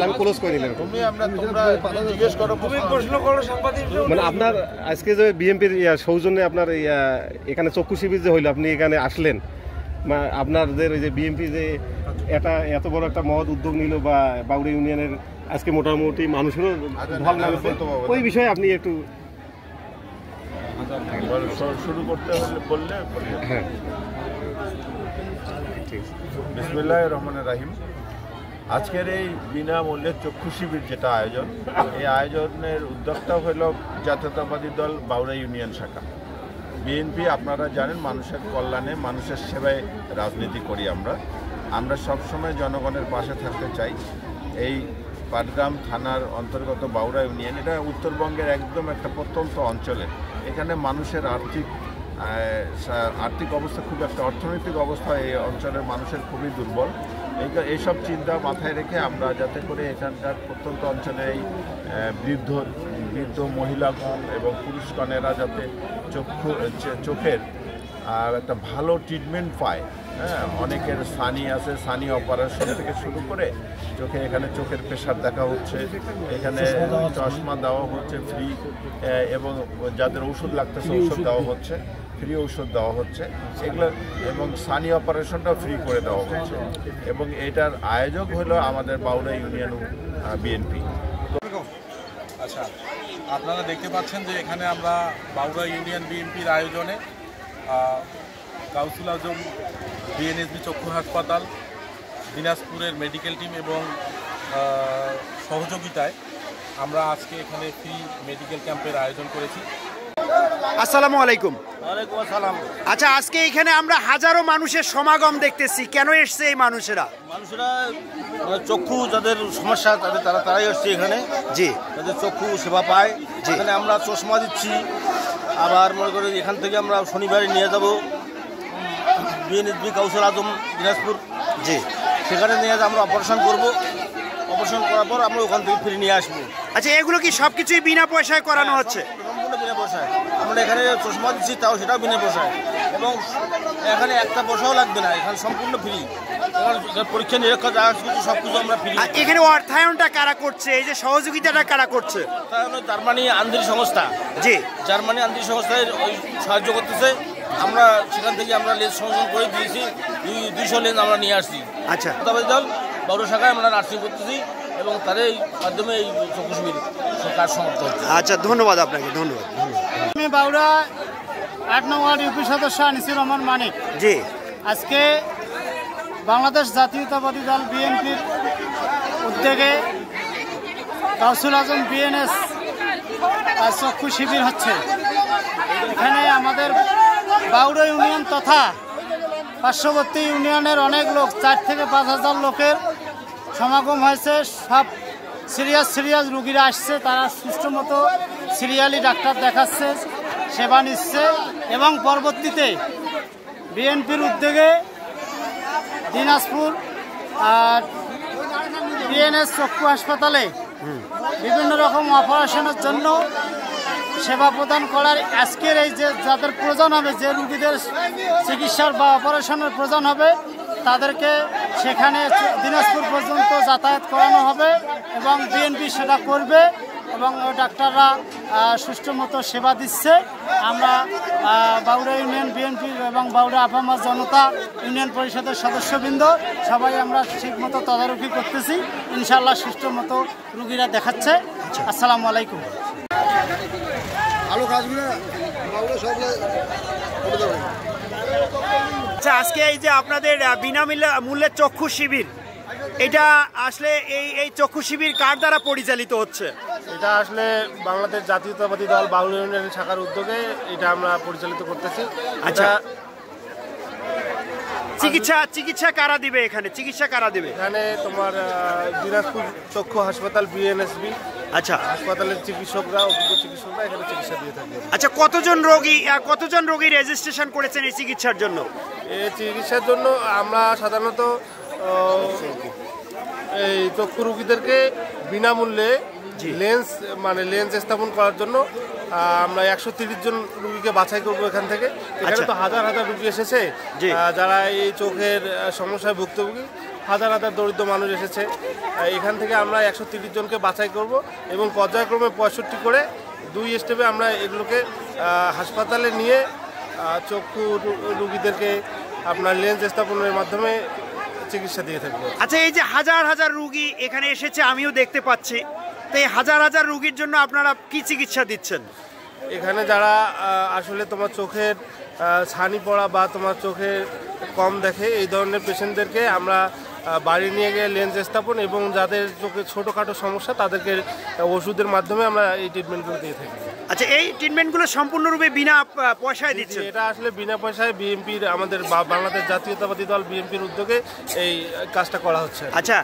আমি ক্লোজ করে নিলাম। মানে আপনার আজকে যে বিএনপির সৌজন্যে আপনার এখানে চক্ষু শিবির যে হইলো, আপনি এখানে আসলেন, আপনাদের ওই যে বিএনপি যে এত বড় একটা মহৎ উদ্যোগ নিল বা বাউড়া ইউনিয়নের আজকে মোটামুটি মানুষেরও ভালো লাগছে, ওই বিষয়ে আপনি একটু শুরু করতে বললে। হ্যাঁ, বিসমিল্লাহির রহমানির রহিম। আজকের এই বিনামূল্যে চক্ষু শিবির যেটা আয়োজন, এই আয়োজনের উদ্যোক্তা হল জাতীয়তাবাদী দল বাউড়া ইউনিয়ন শাখা বিএনপি। আপনারা জানেন মানুষের কল্যাণে, মানুষের সেবায় রাজনীতি করি আমরা সবসময় জনগণের পাশে থাকতে চাই। এই পাটগ্রাম থানার অন্তর্গত বাউড়া ইউনিয়ন, এটা উত্তরবঙ্গের একদম একটা প্রত্যন্ত অঞ্চলে। এখানে মানুষের আর্থিক অবস্থা খুব একটা, অর্থনৈতিক অবস্থা এই অঞ্চলের মানুষের খুবই দুর্বল। এইসব চিন্তা মাথায় রেখে আমরা যাতে করে এখানকার প্রত্যন্ত অঞ্চলে এই বৃদ্ধ মহিলাগণ এবং পুরুষগণেরা যাতে চোখের একটা ভালো ট্রিটমেন্ট পায়। হ্যাঁ, অনেকের সানি আছে, সানি অপারেশন থেকে শুরু করে এখানে চোখের প্রেশার দেখা হচ্ছে, এখানে চশমা দেওয়া হচ্ছে ফ্রি, এবং যাদের ওষুধ লাগতেছে ওষুধ দেওয়া হচ্ছে, ফ্রি ঔষধ দেওয়া হচ্ছে এগুলো, এবং সানি অপারেশনটা ফ্রি করে দেওয়া হচ্ছে। এবং এটার আয়োজক হলো আমাদের বাউড়া ইউনিয়ন বিএনপি। আচ্ছা, আপনারা দেখতে পাচ্ছেন যে এখানে আমরা বাউড়া ইউনিয়ন বিএনপির আয়োজনে গাউসুল আজম বিএনএসবি চক্ষু হাসপাতাল, দিনাজপুরের মেডিকেল টিম এবং সহযোগিতায় আমরা আজকে এখানে ফ্রি মেডিকেল ক্যাম্পের আয়োজন করেছি। আসসালামু আলাইকুম। ওয়ালাইকুম আসসালাম। আচ্ছা, আজকে এখানে আমরা হাজারো মানুষের সমাগম দেখতেছি, কেন এসছে এই মানুষেরা? চক্ষু যাদের সমস্যা তারাই এসছে এখানে। জি, তাদের চক্ষু সেবা পায়। এখানে আমরা চশমা দিচ্ছি, আবার মনে করি এখান থেকে আমরা শনিবারে নিয়ে যাব বিএনএসবি গাউসুল আজম দিনাজপুর। জি, সেখানে নিয়ে আমরা অপারেশন করব। অপারেশন করার পর আমরা ওখান থেকে ফিরে নিয়ে আসবো। আচ্ছা, এগুলো কি সব কিছুই বিনা পয়সায় করানো হচ্ছে? সম্পূর্ণ বিনা পয়সায়। আমরা এখানে চশমা দিচ্ছি, তাও সেটাও বিনা পয়সায়, এবং এখানে একটা পয়সাও লাগবে না, এখানে সম্পূর্ণ ফ্রি। পরীক্ষা নিরীক্ষা যা কিছু সব কিছু আমরা ফ্রি। এখানে অর্থায়নটা কারা করছে, এই যে সহযোগিতাটা কারা করছে? জার্মানি আন্দ্রি সংস্থা। জি, জার্মানি আন্দ্রি সংস্থায় সাহায্য করতেছে। আমরা সেখান থেকে আমরা লেন্স সংযোজন করে দিয়েছি, 200 লেন্স আমরা নিয়ে আসছি। আচ্ছা, দল বাউড়া শাখায় আমরা নার্সিং করতেছি এবং তাদের মাধ্যমে এই চক্ষু শিবির কাজ সমাপ্ত হচ্ছে। আচ্ছা, ধন্যবাদ আপনাকে, ধন্যবাদ। আমি বাউড়া 8 নং ওয়ার্ড ইউপি সদস্য আনিসুর রহমান মানিক। জি, আজকে বাংলাদেশ জাতীয়তাবাদী দল বিএনপির উদ্যোগে গাউসুল আজম বিএনএস চক্ষু শিবির হচ্ছে। এখানে আমাদের বাউড়া ইউনিয়ন তথা পার্শ্ববর্তী ইউনিয়নের অনেক লোক, 4 থেকে 5,000 লোকের সমাগম হয়েছে। সব সিরিয়াস রুগীরা আসছে, তারা সুষ্ঠু মতো সিরিয়ালি ডাক্তার দেখাচ্ছে, সেবা নিচ্ছে। এবং পরবর্তীতে বিএনপির উদ্যোগে দিনাজপুর আর বিএনএস চক্ষু হাসপাতালে বিভিন্ন রকম অপারেশনের জন্য সেবা প্রদান করার আজকের এই যে যাদের প্রয়োজন হবে, যে রুগীদের চিকিৎসার বা অপারেশনের প্রয়োজন হবে, তাদেরকে সেখানে দিনাজপুর পর্যন্ত যাতায়াত করানো হবে এবং বিএনপি সেটা করবে এবং ডাক্তাররা সুষ্ঠু মতো সেবা দিচ্ছে। আমরা বাউড়া ইউনিয়ন বিএনপি এবং বাউড়া আপামার জনতা ইউনিয়ন পরিষদের সদস্যবৃন্দ সবাই আমরা ঠিকমতো তদারকি করতেছি। ইনশাআল্লাহ সুষ্ঠু মতো রুগীরা দেখাচ্ছে। আসসালামু আলাইকুম। আচ্ছা, আজকে এই যে আপনাদের বিনামূল্যে চক্ষু শিবির, এটা আসলে এই চক্ষু শিবির কার দ্বারা পরিচালিত হচ্ছে? এটা আসলে বাংলাদেশ জাতীয়তাবাদী দল বাউড়া ইউনিয়ন শাখার উদ্যোগে এটা আমরা পরিচালিত করতেছি। আচ্ছা, চিকিৎসা কারা দিবে এখানে? চিকিৎসা কারা দিবে এখানে? তোমার দিনাজপুর চক্ষু হাসপাতাল বিএনএসবি। আচ্ছা, হাসপাতালের চিকিৎসকরা, অভিজ্ঞ চিকিৎসকরা এখানে চিকিৎসা দিয়ে থাকে। আচ্ছা, কতজন রোগী রেজিস্ট্রেশন করেছেন এই চিকিৎসার জন্য? এই চিকিৎসার জন্য আমরা সাধারণত এই চক্ষু রোগীদেরকে বিনামূল্যে লেন্স স্থাপন করার জন্য আমরা 130 জন রুগীকে বাছাই করবো এখান থেকে। এখানে আচ্ছা। তো হাজার হাজার রুগী এসেছে, জি। যারা এই চোখের সমস্যায় ভুক্তভোগী, হাজার হাজার দরিদ্র মানুষ এসেছে। এখান থেকে আমরা 130 জনকে বাছাই করব এবং পর্যায়ক্রমে 65 করে 2 স্টেপে আমরা এগুলোকে হাসপাতালে নিয়ে চক্ষু রুগীদেরকে আপনার লেন্স স্থাপনের মাধ্যমে চিকিৎসা দিয়ে থাকবো। আচ্ছা, এই যে হাজার হাজার রুগী এখানে এসেছে আমিও দেখতে পাচ্ছি, তো এই হাজার হাজার রুগীর জন্য আপনারা কি চিকিৎসা দিচ্ছেন? এখানে যারা আসলে তোমার চোখের ছানি পড়া বা তোমার চোখে কম দেখে এই ধরনের পেশেন্টদেরকে আমরা বাড়ি নিয়ে গিয়ে লেন্স স্থাপন এবং যাদের চোখে ছোটোখাটো সমস্যা তাদেরকে ওষুধের মাধ্যমে আমরা এই ট্রিটমেন্টগুলো দিয়ে থাকি। আচ্ছা, এই ট্রিটমেন্টগুলো সম্পূর্ণরূপে বিনা পয়সায় দিচ্ছেন? এটা আসলে বিনা পয়সায় বিএনপির, আমাদের বাংলাদেশ জাতীয়তাবাদী দল বিএনপির উদ্যোগে এই কাজটা করা হচ্ছে। আচ্ছা,